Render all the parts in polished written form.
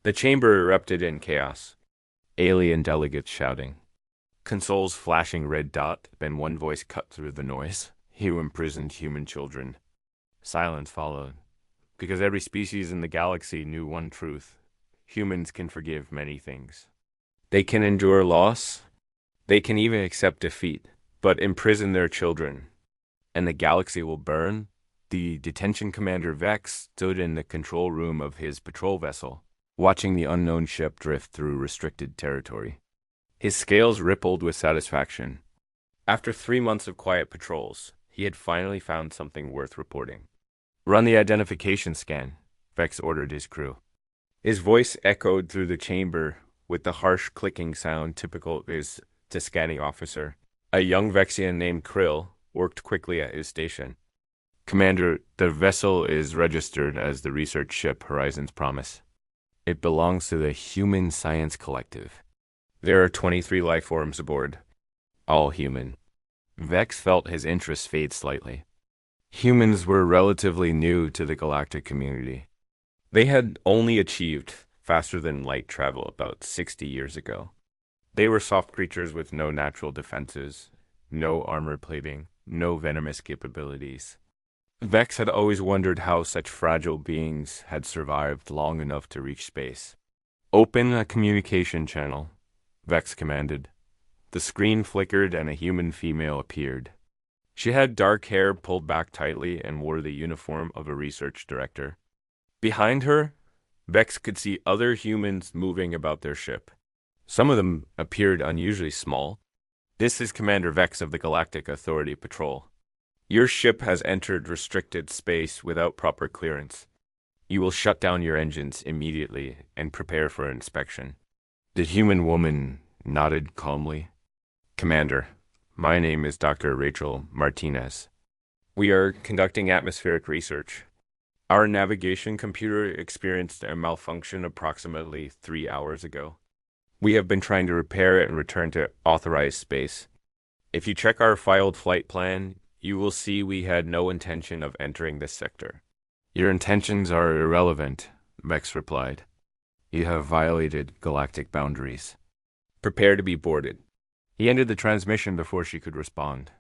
The chamber erupted in chaos. Alien delegates shouting. Console's flashing red dot, then one voice cut through the noise. You imprisoned human children. Silence followed, because every species in the galaxy knew one truth. Humans can forgive many things. They can endure loss. They can even accept defeat, but imprison their children. And the galaxy will burn. The detention commander Vex stood in the control room of his patrol vessel, watching the unknown ship drift through restricted territory. His scales rippled with satisfaction. After 3 months of quiet patrols, he had finally found something worth reporting. Run the identification scan, Vex ordered his crew. His voice echoed through the chamber with the harsh clicking sound typical of his Tuscany officer. A young Vexian named Krill worked quickly at his station. Commander, the vessel is registered as the research ship Horizon's Promise. It belongs to the Human Science Collective. There are 23 life forms aboard, all human. Vex felt his interest fade slightly. Humans were relatively new to the galactic community. They had only achieved faster-than-light travel about 60 years ago. They were soft creatures with no natural defenses, no armor plating, no venomous capabilities. Vex had always wondered how such fragile beings had survived long enough to reach space. Open a communication channel, Vex commanded. The screen flickered and a human female appeared. She had dark hair pulled back tightly and wore the uniform of a research director. Behind her, Vex could see other humans moving about their ship. Some of them appeared unusually small. This is Commander Vex of the Galactic Authority Patrol. Your ship has entered restricted space without proper clearance. You will shut down your engines immediately and prepare for inspection. The human woman nodded calmly. Commander, my name is Dr. Rachel Martinez. We are conducting atmospheric research. Our navigation computer experienced a malfunction approximately 3 hours ago. We have been trying to repair it and return to authorized space. If you check our filed flight plan, you will see we had no intention of entering this sector. Your intentions are irrelevant, Vex replied. You have violated galactic boundaries. Prepare to be boarded. He ended the transmission before she could respond.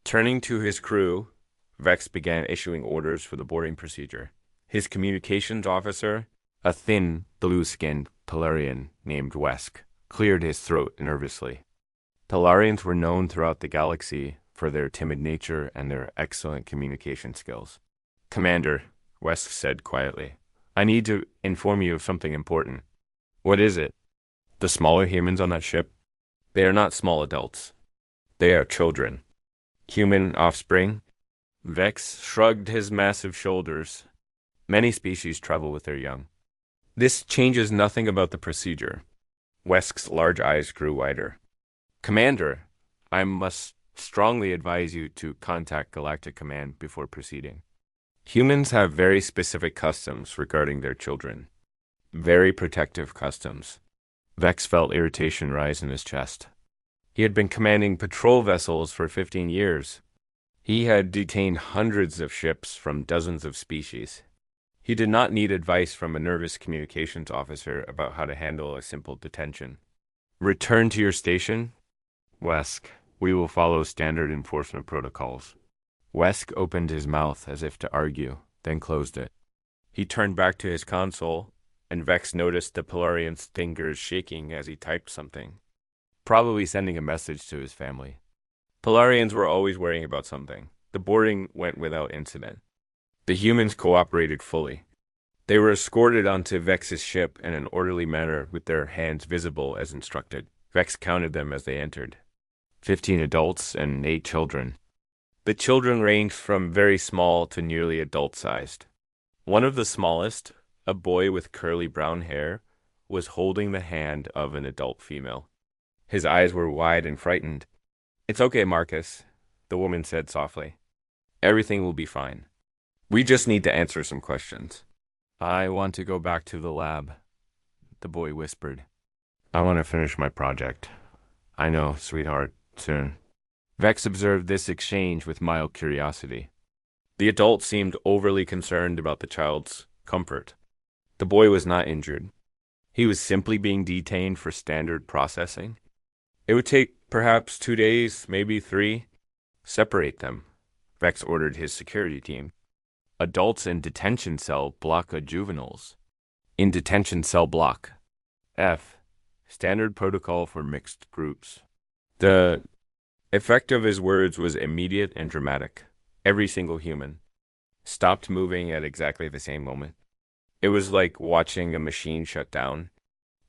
Turning to his crew, Vex began issuing orders for the boarding procedure. His communications officer, a thin, blue-skinned Talarian named Wesk, cleared his throat nervously. Talarians were known throughout the galaxy for their timid nature and their excellent communication skills. Commander, Wesk said quietly, I need to inform you of something important. What is it? The smaller humans on that ship? They are not small adults. They are children. Human offspring? Vex shrugged his massive shoulders. Many species travel with their young. This changes nothing about the procedure. Wesk's large eyes grew wider. Commander, I must strongly advise you to contact Galactic Command before proceeding. Humans have very specific customs regarding their children. Very protective customs. Vex felt irritation rise in his chest. He had been commanding patrol vessels for 15 years. He had detained hundreds of ships from dozens of species. He did not need advice from a nervous communications officer about how to handle a simple detention. Return to your station? Wesk, we will follow standard enforcement protocols. Wesk opened his mouth as if to argue, then closed it. He turned back to his console, and Vex noticed the Polarian's fingers shaking as he typed something, probably sending a message to his family. Polarians were always worrying about something. The boarding went without incident. The humans cooperated fully. They were escorted onto Vex's ship in an orderly manner with their hands visible as instructed. Vex counted them as they entered. 15 adults and 8 children. The children ranged from very small to nearly adult-sized. One of the smallest, a boy with curly brown hair, was holding the hand of an adult female. His eyes were wide and frightened. It's okay, Marcus, the woman said softly. Everything will be fine. We just need to answer some questions. I want to go back to the lab, the boy whispered. I want to finish my project. I know, sweetheart, soon. Vex observed this exchange with mild curiosity. The adult seemed overly concerned about the child's comfort. The boy was not injured. He was simply being detained for standard processing. It would take perhaps 2 days, maybe 3. Separate them, Vex ordered his security team. Adults in detention cell block of juveniles. In detention cell block. F. Standard protocol for mixed groups. The effect of his words was immediate and dramatic. Every single human stopped moving at exactly the same moment. It was like watching a machine shut down.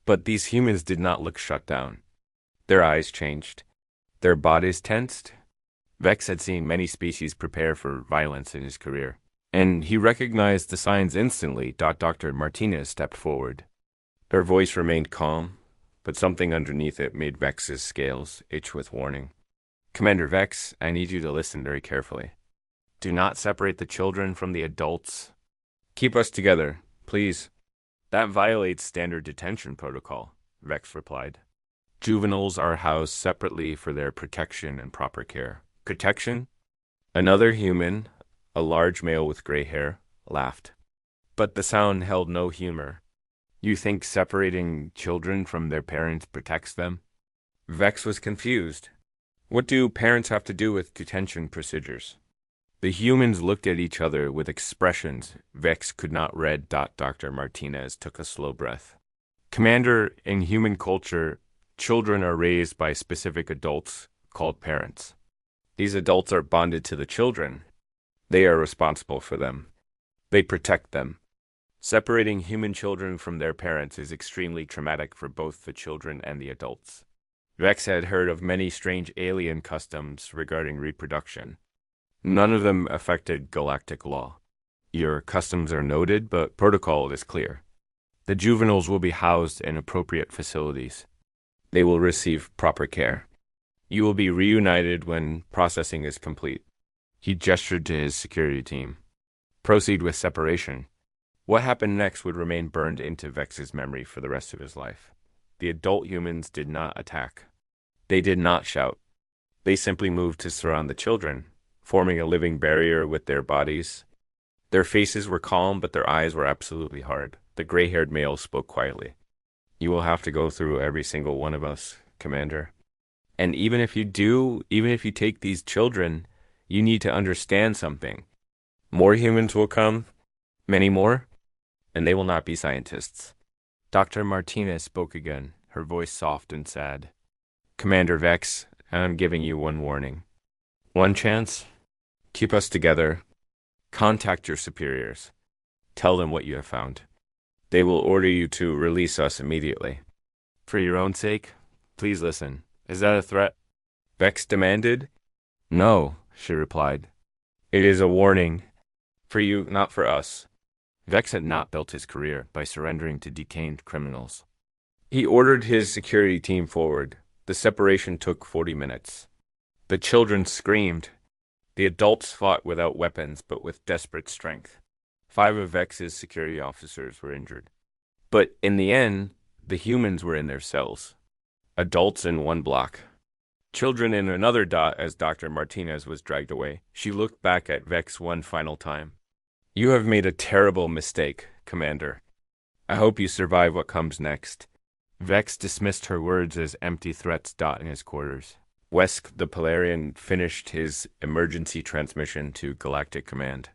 But these humans did not look shut down. Their eyes changed. Their bodies tensed. Vex had seen many species prepare for violence in his career, and he recognized the signs instantly. Dr. Martinez stepped forward. Her voice remained calm, but something underneath it made Vex's scales itch with warning. Commander Vex, I need you to listen very carefully. Do not separate the children from the adults. Keep us together, please. That violates standard detention protocol, Vex replied. Juveniles are housed separately for their protection and proper care. Protection? Another human, a large male with gray hair, laughed. But the sound held no humor. You think separating children from their parents protects them? Vex was confused. What do parents have to do with detention procedures? The humans looked at each other with expressions Vex could not read. Dr. Martinez took a slow breath. Commander, in human culture, children are raised by specific adults called parents. These adults are bonded to the children. They are responsible for them. They protect them. Separating human children from their parents is extremely traumatic for both the children and the adults. Vex had heard of many strange alien customs regarding reproduction. None of them affected galactic law. Your customs are noted, but protocol is clear. The juveniles will be housed in appropriate facilities. They will receive proper care. You will be reunited when processing is complete. He gestured to his security team. Proceed with separation. What happened next would remain burned into Vex's memory for the rest of his life. The adult humans did not attack. They did not shout. They simply moved to surround the children, forming a living barrier with their bodies. Their faces were calm, but their eyes were absolutely hard. The gray-haired male spoke quietly. You will have to go through every single one of us, Commander. And even if you take these children, you need to understand something. More humans will come, many more, and they will not be scientists. Dr. Martinez spoke again, her voice soft and sad. Commander Vex, I'm giving you one warning. One chance. Keep us together. Contact your superiors. Tell them what you have found. They will order you to release us immediately. For your own sake, please listen. Is that a threat? Vex demanded. No, she replied. It is a warning. For you, not for us. Vex had not built his career by surrendering to detained criminals. He ordered his security team forward. The separation took 40 minutes. The children screamed. The adults fought without weapons, but with desperate strength. 5 of Vex's security officers were injured. But in the end, the humans were in their cells. Adults in one block. Children in another dot as Dr. Martinez was dragged away. She looked back at Vex one final time. You have made a terrible mistake, Commander. I hope you survive what comes next. Vex dismissed her words as empty threats. In his quarters, Wesk the Polarian finished his emergency transmission to Galactic Command.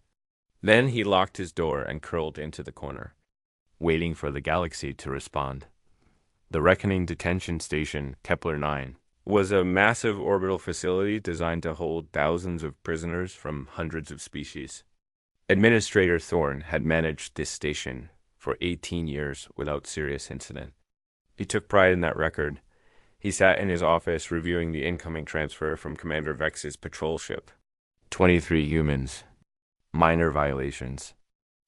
Then he locked his door and curled into the corner, waiting for the galaxy to respond. The Reckoning Detention Station, Kepler-9, was a massive orbital facility designed to hold thousands of prisoners from hundreds of species. Administrator Thorne had managed this station for 18 years without serious incident. He took pride in that record. He sat in his office reviewing the incoming transfer from Commander Vex's patrol ship. 23 humans. Minor violations.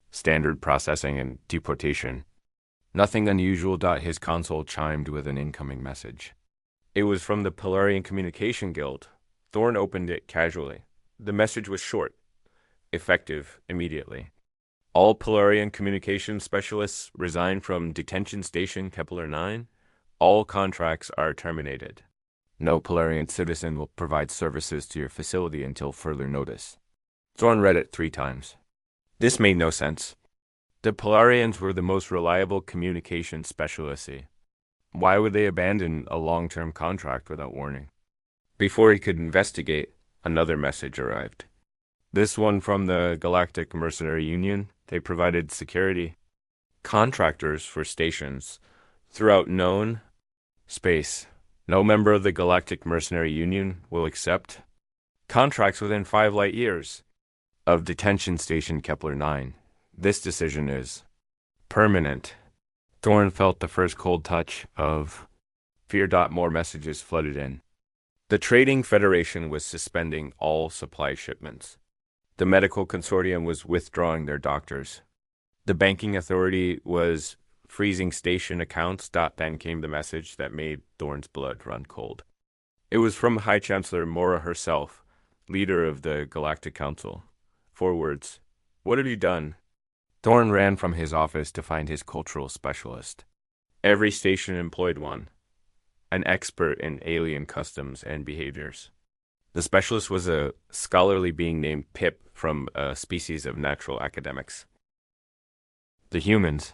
Standard processing and deportation. Nothing unusual. His console chimed with an incoming message. It was from the Polarian Communication Guild. Thorne opened it casually. The message was short. Effective immediately. All Polarian communication specialists resign from Detention Station Kepler-9. All contracts are terminated. No Polarian citizen will provide services to your facility until further notice. Thorne read it 3 times. This made no sense. The Polarians were the most reliable communication specialists. Why would they abandon a long-term contract without warning? Before he could investigate, another message arrived. This one from the Galactic Mercenary Union. They provided security contractors for stations throughout known space. No member of the Galactic Mercenary Union will accept contracts within 5 light years of detention station Kepler 9. This decision is permanent. Thorn felt the first cold touch of fear. More messages flooded in. The Trading Federation was suspending all supply shipments. The medical consortium was withdrawing their doctors. The banking authority was freezing station accounts. Then came the message that made Thorn's blood run cold. It was from High Chancellor Mora herself, leader of the Galactic Council. 4 words. What have you done? Thorn ran from his office to find his cultural specialist. Every station employed one, an expert in alien customs and behaviors. The specialist was a scholarly being named Pip from a species of natural academics. The humans.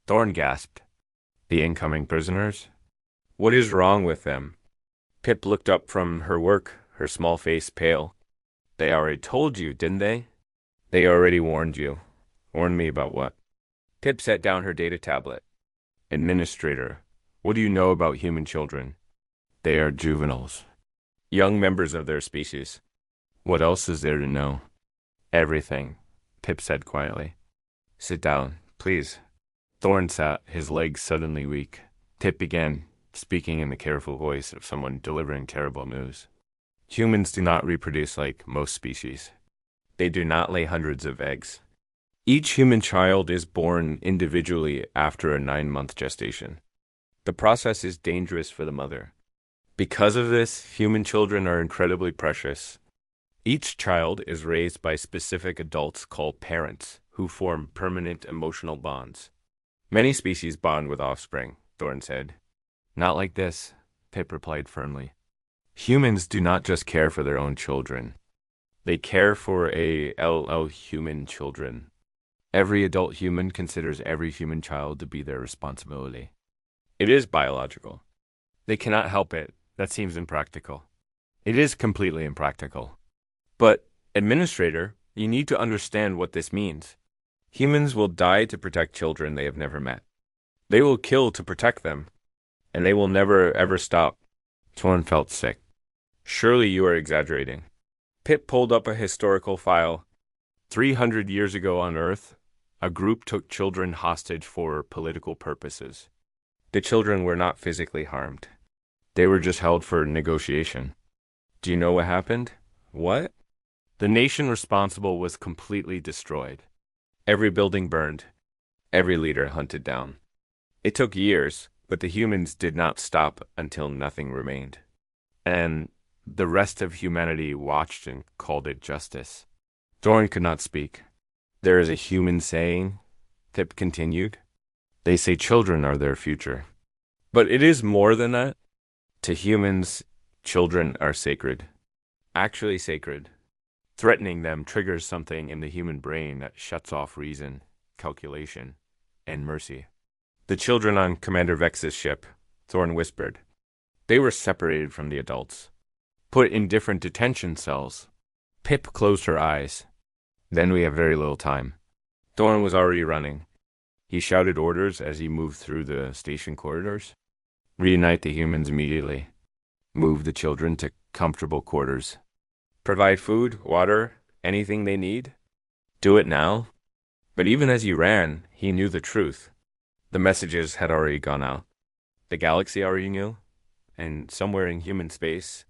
Thorn gasped. The incoming prisoners? What is wrong with them? Pip looked up from her work, her small face pale. They already told you, didn't they? They already warned you. Warned me about what? Pip set down her data tablet. Administrator, what do you know about human children? They are juveniles. Young members of their species. What else is there to know? Everything, Pip said quietly. Sit down, please. Thorn sat, his legs suddenly weak. Pip began, speaking in the careful voice of someone delivering terrible news. Humans do not reproduce like most species. They do not lay hundreds of eggs. Each human child is born individually after a 9-month gestation. The process is dangerous for the mother. Because of this, human children are incredibly precious. Each child is raised by specific adults called parents, who form permanent emotional bonds. Many species bond with offspring, Thorn said. Not like this, Pip replied firmly. Humans do not just care for their own children. They care for human children. Every adult human considers every human child to be their responsibility. It is biological. They cannot help it. That seems impractical. It is completely impractical. But, Administrator, you need to understand what this means. Humans will die to protect children they have never met. They will kill to protect them. And they will never, ever stop. Thorn felt sick. Surely you are exaggerating. Pip pulled up a historical file. 300 years ago on Earth, a group took children hostage for political purposes. The children were not physically harmed. They were just held for negotiation. Do you know what happened? What? The nation responsible was completely destroyed. Every building burned. Every leader hunted down. It took years, but the humans did not stop until nothing remained. And the rest of humanity watched and called it justice. Thorn could not speak. There is a human saying, Pip continued. They say children are their future. But it is more than that. To humans, children are sacred. Actually sacred. Threatening them triggers something in the human brain that shuts off reason, calculation, and mercy. The children on Commander Vex's ship, Thorn whispered. They were separated from the adults. Put in different detention cells. Pip closed her eyes. Then we have very little time. Thorn was already running. He shouted orders as he moved through the station corridors. Reunite the humans immediately. Move the children to comfortable quarters. Provide food, water, anything they need. Do it now. But even as he ran, he knew the truth. The messages had already gone out. The galaxy already knew. And somewhere in human space,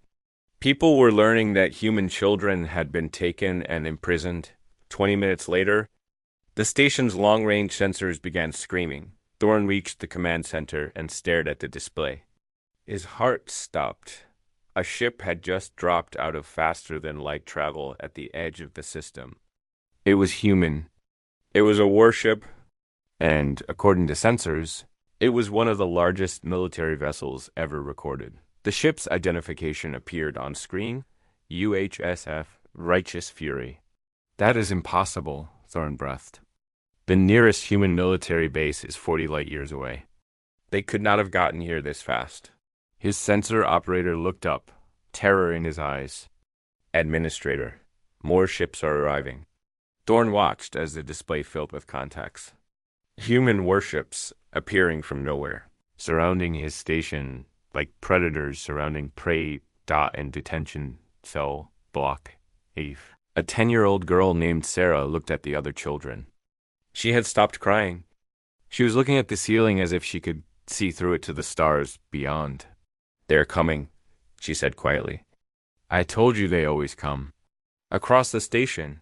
people were learning that human children had been taken and imprisoned. 20 minutes later, the station's long-range sensors began screaming. Thorn reached the command center and stared at the display. His heart stopped. A ship had just dropped out of faster-than-light travel at the edge of the system. It was human. It was a warship, and, according to sensors, it was one of the largest military vessels ever recorded. The ship's identification appeared on screen, UHSF Righteous Fury. That is impossible, Thorn breathed. The nearest human military base is 40 light years away. They could not have gotten here this fast. His sensor operator looked up, terror in his eyes. Administrator, more ships are arriving. Thorn watched as the display filled with contacts. Human warships appearing from nowhere, surrounding his station like predators surrounding prey. And detention cell block 8. A 10-year-old girl named Sarah looked at the other children. She had stopped crying. She was looking at the ceiling as if she could see through it to the stars beyond. They're coming, she said quietly. I told you they always come. Across the station,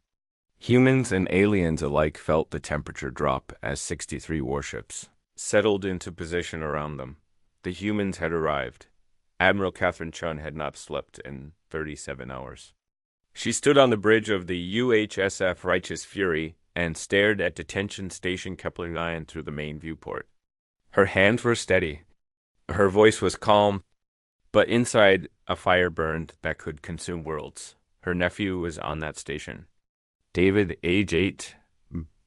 humans and aliens alike felt the temperature drop as 63 warships settled into position around them. The humans had arrived. Admiral Catherine Chun had not slept in 37 hours. She stood on the bridge of the UHSF Righteous Fury and stared at Detention Station Kepler 9 through the main viewport. Her hands were steady. Her voice was calm, but inside a fire burned that could consume worlds. Her nephew was on that station. David, age 8,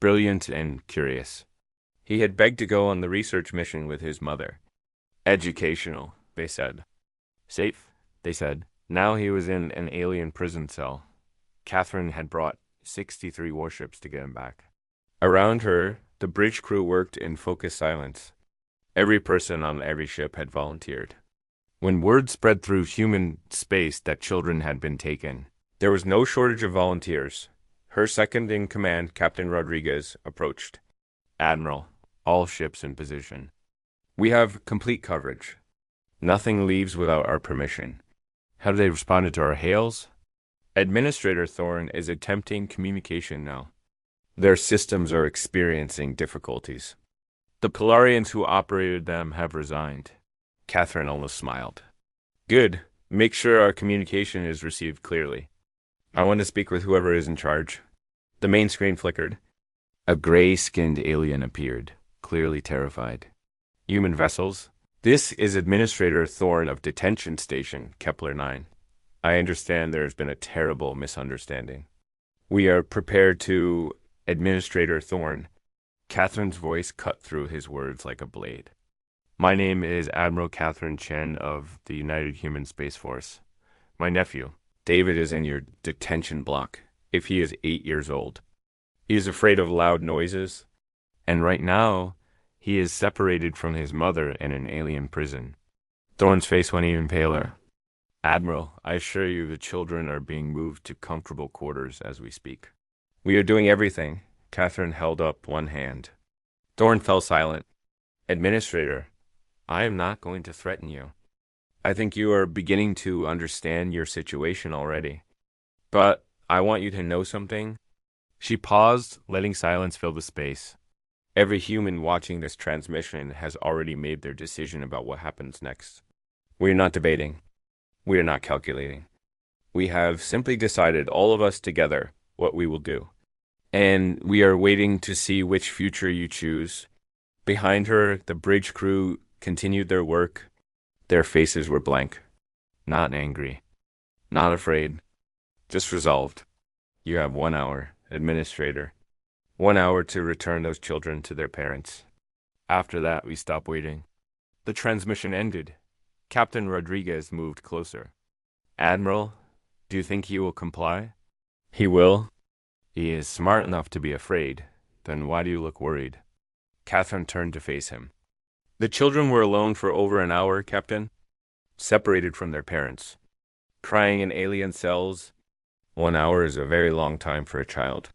brilliant and curious. He had begged to go on the research mission with his mother. Educational, they said. Safe, they said. Now he was in an alien prison cell. Catherine had brought 63 warships to get him back. Around her, the bridge crew worked in focused silence. Every person on every ship had volunteered. When word spread through human space that children had been taken, there was no shortage of volunteers. Her second-in-command, Captain Rodriguez, approached. Admiral, all ships in position. We have complete coverage. Nothing leaves without our permission. Have they responded to our hails? Administrator Thorn is attempting communication now. Their systems are experiencing difficulties. The Polarians who operated them have resigned. Catherine almost smiled. Good. Make sure our communication is received clearly. I want to speak with whoever is in charge. The main screen flickered. A gray-skinned alien appeared, clearly terrified. Human vessels? This is Administrator Thorn of Detention Station, Kepler 9. I understand there has been a terrible misunderstanding. We are prepared to... Administrator Thorn. Catherine's voice cut through his words like a blade. My name is Admiral Catherine Chen of the United Human Space Force. My nephew, David, is in your detention block, if he is 8 years old. He is afraid of loud noises, and right now, he is separated from his mother in an alien prison. Thorn's face went even paler. Admiral, I assure you the children are being moved to comfortable quarters as we speak. We are doing everything. Catherine held up one hand. Thorn fell silent. Administrator, I am not going to threaten you. I think you are beginning to understand your situation already. But I want you to know something. She paused, letting silence fill the space. Every human watching this transmission has already made their decision about what happens next. We are not debating. We are not calculating. We have simply decided, all of us together, what we will do. And we are waiting to see which future you choose. Behind her, the bridge crew continued their work. Their faces were blank. Not angry. Not afraid. Just resolved. You have 1 hour, Administrator. 1 hour to return those children to their parents. After that, we stop waiting. The transmission ended. Captain Rodriguez moved closer. Admiral, do you think he will comply? He will. He is smart enough to be afraid. Then why do you look worried? Catherine turned to face him. The children were alone for over an hour, Captain. Separated from their parents. Crying in alien cells. 1 hour is a very long time for a child.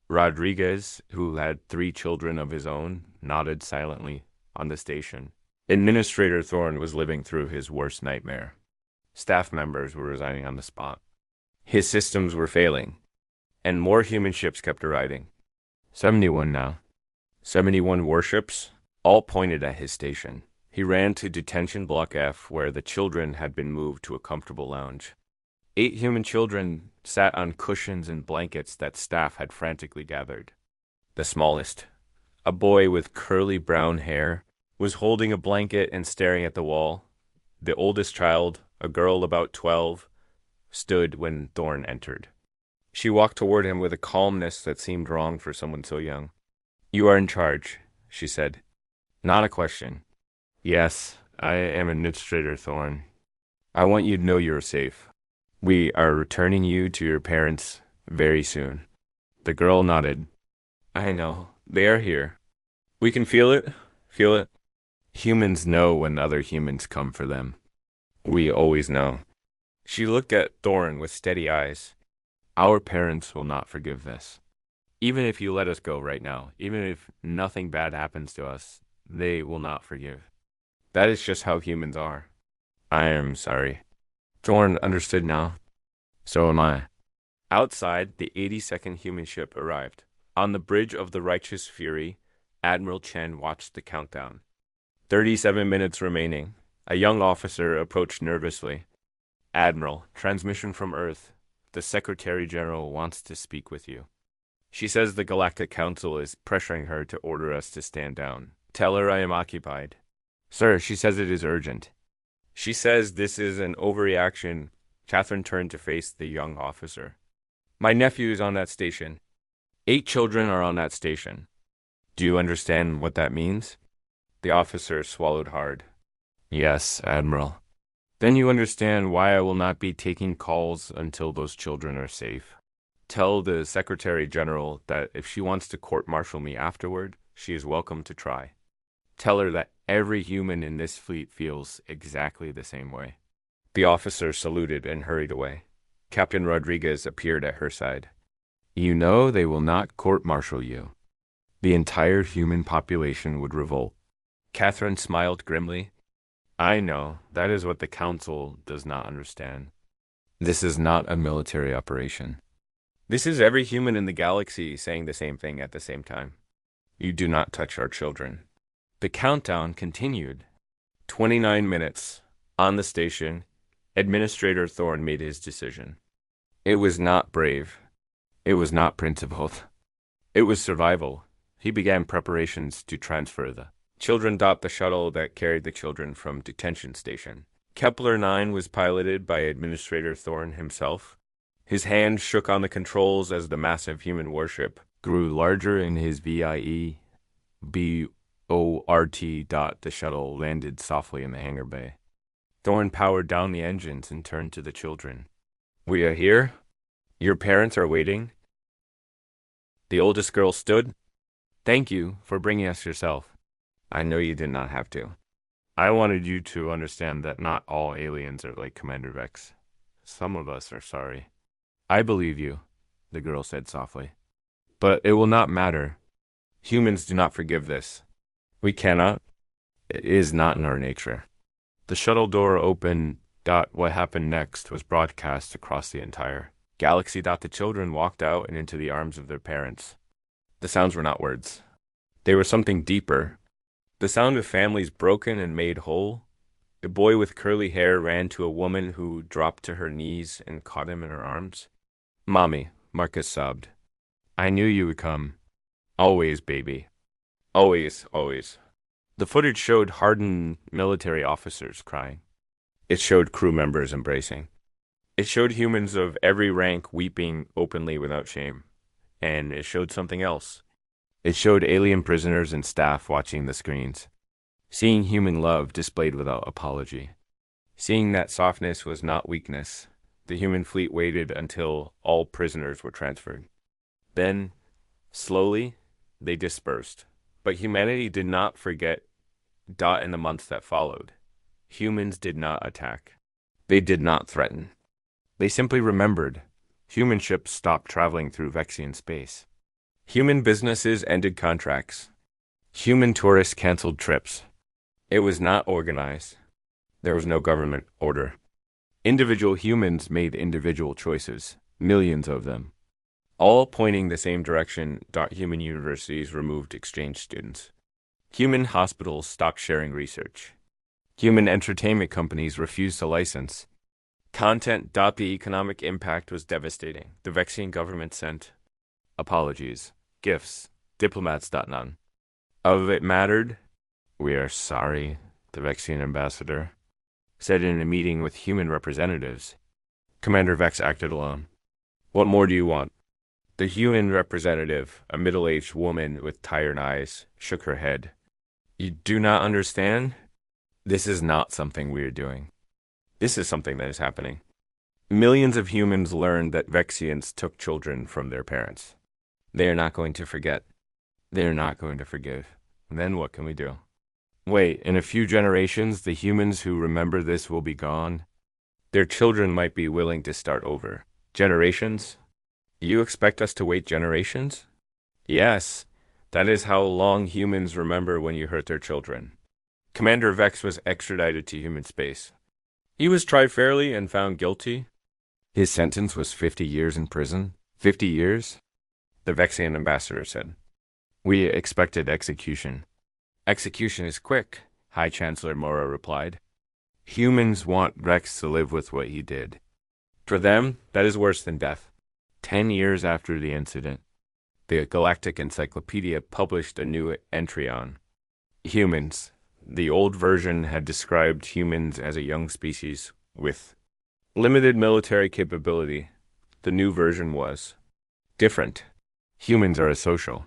Rodriguez, who had 3 children of his own, nodded silently on the station. Administrator Thorn was living through his worst nightmare. Staff members were resigning on the spot. His systems were failing, and more human ships kept arriving. 71 now. 71 warships, all pointed at his station. He ran to Detention Block F, where the children had been moved to a comfortable lounge. 8 human children sat on cushions and blankets that staff had frantically gathered. The smallest, a boy with curly brown hair, was holding a blanket and staring at the wall. The oldest child, a girl about 12, stood when Thorn entered. She walked toward him with a calmness that seemed wrong for someone so young. You are in charge, she said. Not a question. Yes, I am Administrator Thorn. I want you to know you're safe. We are returning you to your parents very soon. The girl nodded. I know. They are here. We can feel it. Feel it. Humans know when other humans come for them. We always know. She looked at Thorn with steady eyes. Our parents will not forgive this. Even if you let us go right now, even if nothing bad happens to us, they will not forgive. That is just how humans are. I am sorry. Thorn understood now. So am I. Outside, the 82nd human ship arrived. On the bridge of the Righteous Fury, Admiral Chen watched the countdown. 37 minutes remaining. A young officer approached nervously. Admiral, transmission from Earth. The Secretary General wants to speak with you. She says the Galactic Council is pressuring her to order us to stand down. Tell her I am occupied. Sir, she says it is urgent. She says this is an overreaction. Catherine turned to face the young officer. My nephew is on that station. 8 children are on that station. Do you understand what that means? The officer swallowed hard. Yes, Admiral. Then you understand why I will not be taking calls until those children are safe. Tell the Secretary General that if she wants to court-martial me afterward, she is welcome to try. Tell her that every human in this fleet feels exactly the same way. The officer saluted and hurried away. Captain Rodriguez appeared at her side. You know they will not court-martial you. The entire human population would revolt. Catherine smiled grimly. I know, that is what the Council does not understand. This is not a military operation. This is every human in the galaxy saying the same thing at the same time. You do not touch our children. The countdown continued. 29 minutes. On the station, Administrator Thorn made his decision. It was not brave. It was not principled. It was survival. He began preparations to transfer the children. The shuttle that carried the children from detention station. Kepler 9 was piloted by Administrator Thorn himself. His hand shook on the controls as the massive human warship grew larger in his VIE. BORT. The shuttle landed softly in the hangar bay. Thorn powered down the engines and turned to the children. We are here. Your parents are waiting. The oldest girl stood. Thank you for bringing us yourself. I know you did not have to. I wanted you to understand that not all aliens are like Commander Vex. Some of us are sorry. I believe you, the girl said softly. But it will not matter. Humans do not forgive this. We cannot. It is not in our nature. The shuttle door opened. What happened next was broadcast across the entire galaxy. The children walked out and into the arms of their parents. The sounds were not words. They were something deeper. The sound of families broken and made whole. A boy with curly hair ran to a woman who dropped to her knees and caught him in her arms. Mommy, Marcus sobbed. I knew you would come. Always, baby. Always, always. The footage showed hardened military officers crying. It showed crew members embracing. It showed humans of every rank weeping openly without shame. And it showed something else. It showed alien prisoners and staff watching the screens. Seeing human love displayed without apology. Seeing that softness was not weakness. The human fleet waited until all prisoners were transferred. Then, slowly, they dispersed. But humanity did not forget in the months that followed. Humans did not attack. They did not threaten. They simply remembered. Human ships stopped traveling through Vexian space. Human businesses ended contracts. Human tourists canceled trips. It was not organized. There was no government order. Individual humans made individual choices, millions of them. All pointing the same direction. Human universities removed exchange students. Human hospitals stopped sharing research. Human entertainment companies refused to license. Content. The economic impact was devastating. The Vexian government sent apologies, gifts, diplomats. None of it mattered. We are sorry, the Vexian ambassador said in a meeting with human representatives. Commander Vex acted alone. What more do you want? The human representative, a middle-aged woman with tired eyes, shook her head. You do not understand? This is not something we are doing. This is something that is happening. Millions of humans learned that Vexians took children from their parents. They are not going to forget. They are not going to forgive. And then what can we do? Wait, in a few generations, the humans who remember this will be gone. Their children might be willing to start over. Generations? You expect us to wait generations? Yes, that is how long humans remember when you hurt their children. Commander Vex was extradited to human space. He was tried fairly and found guilty. His sentence was 50 years in prison. 50 years? The Vexian ambassador said. We expected execution. Execution is quick, High Chancellor Mora replied. Humans want Rex to live with what he did. For them, that is worse than death. 10 years after the incident, the Galactic Encyclopedia published a new entry on humans. The old version had described humans as a young species with limited military capability. The new version was different. Humans are a social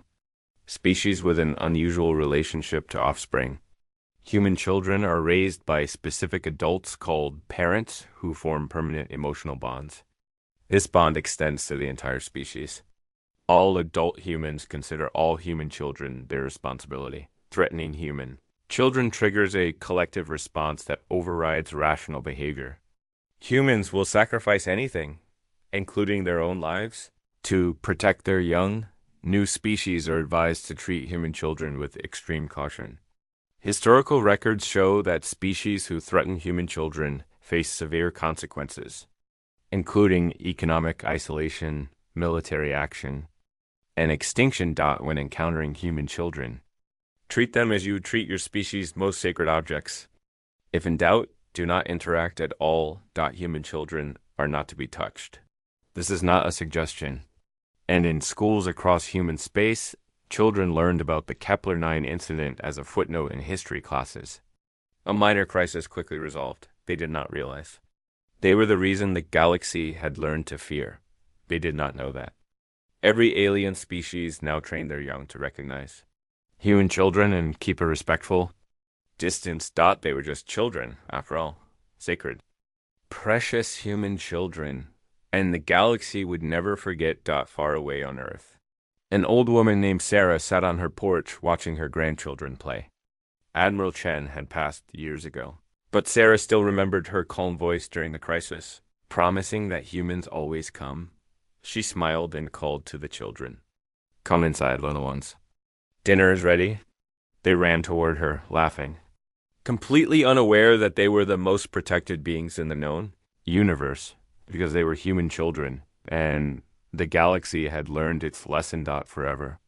species with an unusual relationship to offspring. Human children are raised by specific adults called parents who form permanent emotional bonds. This bond extends to the entire species. All adult humans consider all human children their responsibility. Threatening human children triggers a collective response that overrides rational behavior. Humans will sacrifice anything, including their own lives, to protect their young. New species are advised to treat human children with extreme caution. Historical records show that species who threaten human children face severe consequences, including economic isolation, military action, and extinction. When encountering human children, treat them as you would treat your species' most sacred objects. If in doubt, do not interact at all. Human children are not to be touched. This is not a suggestion. And in schools across human space, children learned about the Kepler 9 incident as a footnote in history classes. A minor crisis quickly resolved. They did not realize. They were the reason the galaxy had learned to fear. They did not know that. Every alien species now trained their young to recognize human children and keep a respectful distance. They were just children, after all. Sacred. Precious human children. And the galaxy would never forget. Far away on Earth, an old woman named Sarah sat on her porch watching her grandchildren play. Admiral Chen had passed years ago, but Sarah still remembered her calm voice during the crisis, promising that humans always come. She smiled and called to the children. Come inside, little ones. Dinner is ready. They ran toward her, laughing, completely unaware that they were the most protected beings in the known universe, because they were human children, and the galaxy had learned its lesson. Forever.